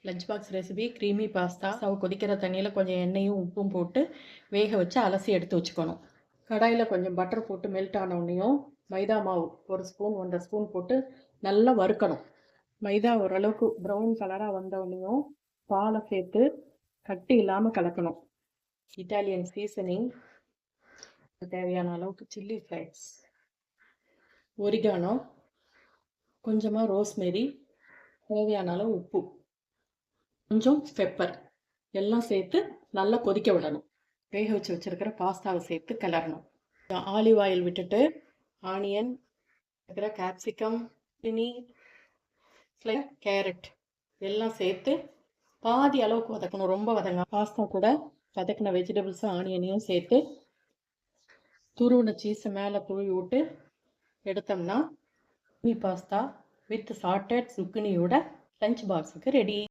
Lunch box recipe creamy pasta. Stove கொதிக்கிற தண்ணியில் கொஞ்சம் எண்ணெயும் உப்பும் போட்டு வேக வச்சு அலசி எடுத்து வச்சுக்கணும். கடாயில் கொஞ்சம் பட்டர் போட்டு மெல்ட் ஆனவுடனேயும் மைதா மாவு 1 ஸ்பூன் 1.5 ஸ்பூன் போட்டு நல்லா வறுக்கணும். மைதா ஓரளவுக்கு ப்ரௌன் கலராக வந்தவுடனேயும் பாலை சேர்த்து கட்டி இல்லாமல் கலக்கணும். இட்டாலியன் சீசனிங், தேவையான அளவுக்கு சில்லி ஃப்ளேக்ஸ், ஒரிகானோ, கொஞ்சமாக ரோஸ்மெரி, தேவையான அளவு உப்பு, கொஞ்சம் பெப்பர் எல்லாம் சேர்த்து நல்லா கொதிக்க விடணும். வேக வச்சு வச்சுருக்கிற பாஸ்தாவை சேர்த்து கிளறணும். ஆலிவ் ஆயில் விட்டுட்டு ஆனியன், இருக்கிற கேப்சிகம், சினி, கேரட் எல்லாம் சேர்த்து பாதி அளவுக்கு வதக்கணும். ரொம்ப வதங்க. பாஸ்தா கூட வதக்கின வெஜிடபிள்ஸும் ஆனியனையும் சேர்த்து துருவின சீஸை மேலே தூவி விட்டு எடுத்தோம்னா பாஸ்தா வித் சால்டட் சுக்கினியோட லஞ்ச் பாக்ஸுக்கு ரெடி.